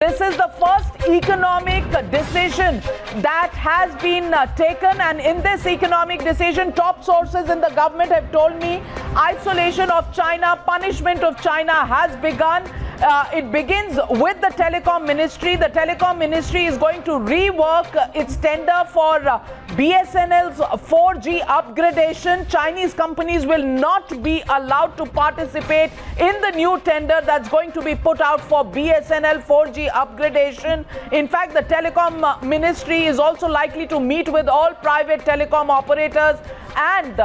This is the first economic decision that has been taken, and in this economic decision, top sources in the government have told me isolation of China, punishment of China has begun. It begins with the Telecom Ministry. The Telecom Ministry is going to rework its tender for BSNL's 4G upgradation. Chinese companies will not be allowed to participate in the new tender that's going to be put out for BSNL 4G upgradation. In fact, the Telecom Ministry is also likely to meet with all private telecom operators and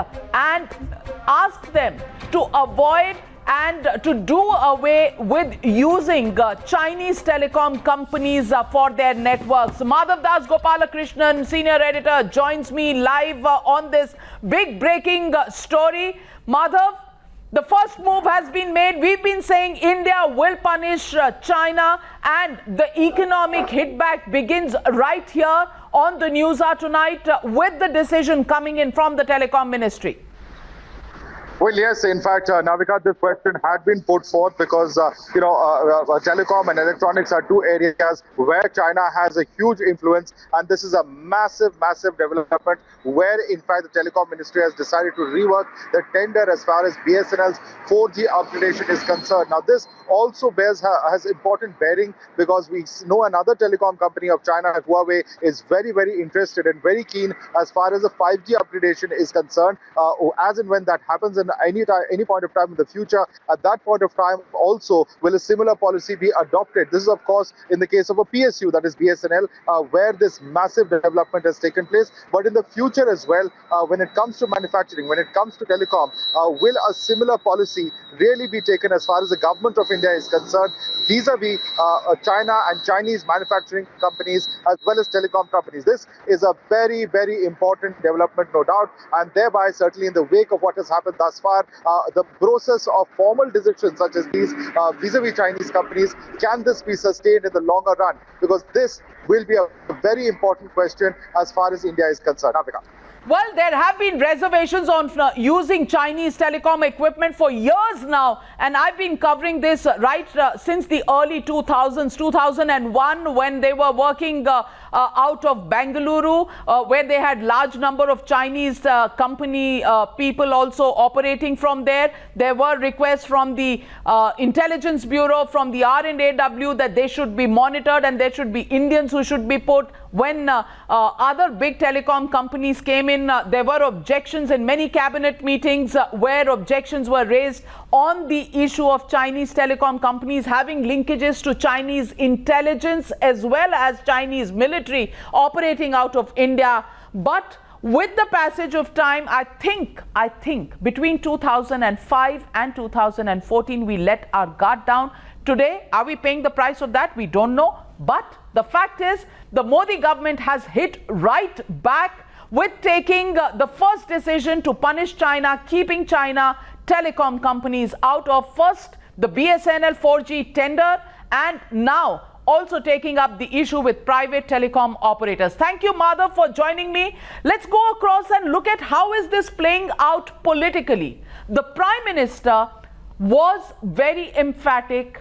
ask them to avoid and to do away with using Chinese telecom companies for their networks. Madhav Das Gopalakrishnan, senior editor, joins me live on this big breaking story. Madhav, the first move has been made. We've been saying India will punish China, and the economic hitback begins right here on the News Hour tonight with the decision coming in from the Telecom Ministry. Well, yes, in fact, Navika, this question had been put forth because, telecom and electronics are two areas where China has a huge influence. And this is a massive development where, in fact, the Telecom Ministry has decided to rework the tender as far as BSNL's 4G upgradation is concerned. Now, this also has important bearing because we know another telecom company of China, Huawei, is very interested and very keen as far as the 5G upgradation is concerned. As and when that happens in any point of time in the future, at that point of time also will a similar policy be adopted. This is, of course, in the case of a PSU, that is BSNL, where this massive development has taken place. But in the future as well, when it comes to manufacturing, when it comes to telecom, will a similar policy really be taken as far as the government of India is concerned vis-a-vis China and Chinese manufacturing companies as well as telecom companies? This is a very important development, no doubt, and thereby certainly in the wake of what has happened thus far, the process of formal decisions such as these vis-a-vis Chinese companies, can this be sustained in the longer run? Because this will be a very important question as far as India is concerned. Navika. Well, there have been reservations on using Chinese telecom equipment for years now, and I've been covering this right since the early 2000s, 2001, when they were working out of Bengaluru, where they had large number of Chinese company people also operating from there. There were requests from the Intelligence Bureau, from the R&AW, that they should be monitored and there should be Indians who should be put. When other big telecom companies came in, there were objections in many cabinet meetings where objections were raised on the issue of Chinese telecom companies having linkages to Chinese intelligence as well as Chinese military operating out of India. But with the passage of time, I think between 2005 and 2014, we let our guard down. Today, are we paying the price of that? We don't know. But the fact is, the Modi government has hit right back with taking the first decision to punish China, keeping China telecom companies out of first the BSNL 4G tender, and now also taking up the issue with private telecom operators. Thank you, Madhav, for joining me. Let's go across and look at how is this playing out politically. The Prime Minister was very emphatic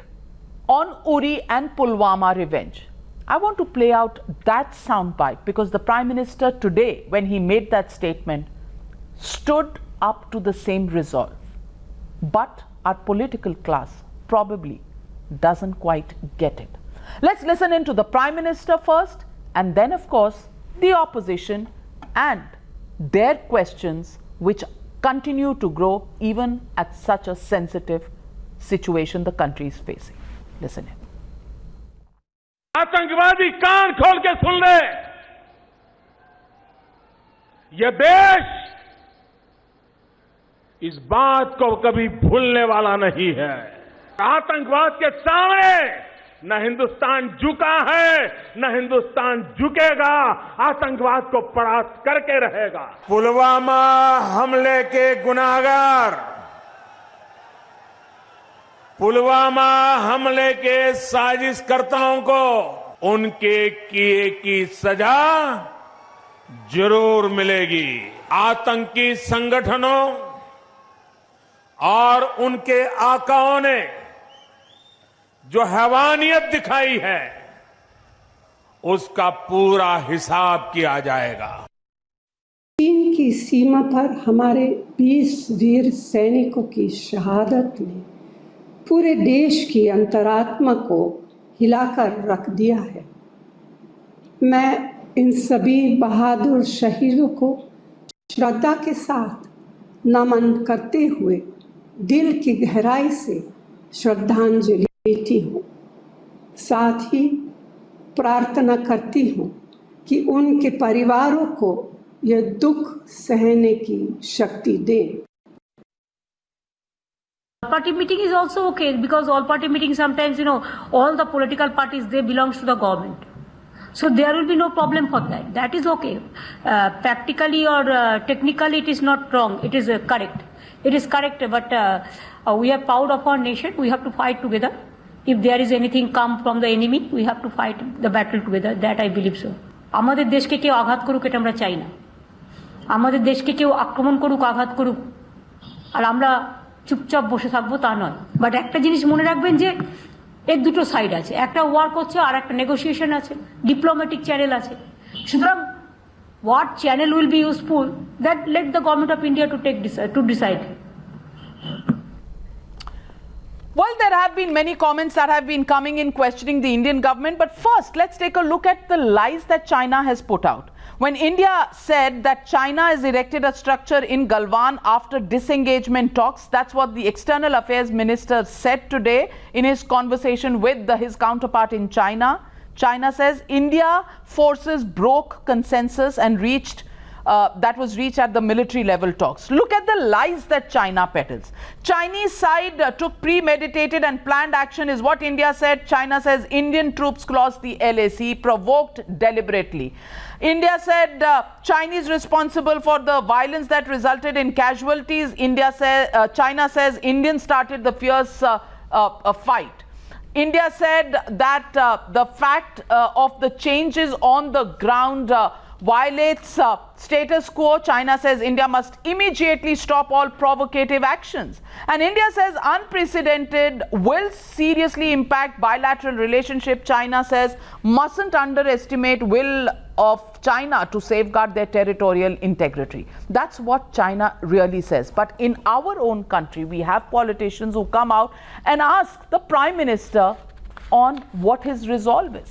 on Uri and Pulwama revenge. I want to play out that soundbite because the Prime Minister today, when he made that statement, stood up to the same resolve. But our political class probably doesn't quite get it. Let's listen in to the Prime Minister first, and then, of course, the opposition and their questions, which continue to grow even at such a sensitive situation the country is facing. Listen in. आतंकवादी कान खोल के सुन ले, यह देश इस बात को कभी भूलने वाला नहीं है। आतंकवाद के सामने न हिंदुस्तान झुका है, न हिंदुस्तान झुकेगा। आतंकवाद को परास्त करके रहेगा। पुलवामा हमले के गुनाहगार, पुलवामा हमले के साजिशकर्ताओं को उनके किए की सजा जरूर मिलेगी। आतंकी संगठनों और उनके आकाओं ने जो हैवानियत दिखाई है, उसका पूरा हिसाब किया जाएगा। चीन की सीमा पर हमारे 20 वीर सैनिकों की शहादत ने पूरे देश की अंतरात्मा को हिलाकर रख दिया है। मैं इन सभी बहादुर शहीदों को श्रद्धा के साथ नमन करते हुए दिल की गहराई से श्रद्धांजलि देती हूँ। साथ ही प्रार्थना करती हूँ कि उनके परिवारों को यह दुख सहने की शक्ति दे। Party meeting is also okay because all party meetings sometimes, all the political parties, they belongs to the government. So there will be no problem for that. That is okay. Practically or technically it is not wrong. It is correct. It is correct, but we are proud of our nation. We have to fight together. If there is anything come from the enemy, we have to fight the battle together. That I believe so. আমাদের দেশকে কেউ আঘাত করুক এটা আমরা চাই না। আমাদের দেশকে কেউ আক্রমণ করুক আঘাত করুক আর আমরা চুপচাপ বসে থাকবো তা নয়। বাট একটা জিনিস মনে রাখবেন যে এর দুটো সাইড আছে, একটা ওয়ার করছে আর একটা নেগোসিয়েশন আছে, ডিপ্লোম্যাটিক চ্যানেল আছে। সুতরাং what channel will be useful, that let the government of India to decide. Well, there have been many comments that have been coming in questioning the Indian government. But first, let's take a look at the lies that China has put out. When India said that China has erected a structure in Galwan after disengagement talks, that's what the External Affairs Minister said today in his conversation with his counterpart in China. China says India forces broke consensus and that was reached at the military level talks. Look at the lies that China peddles. Chinese side took premeditated and planned action is what India said. China says Indian troops crossed the LAC, provoked deliberately. India said Chinese responsible for the violence that resulted in casualties. China says Indians started the fierce fight. India said that the fact of the changes on the ground violates status quo. China says India must immediately stop all provocative actions. And India says unprecedented will seriously impact bilateral relationship. China says mustn't underestimate will of China to safeguard their territorial integrity. That's what China really says. But in our own country, we have politicians who come out and ask the Prime Minister on what his resolve is.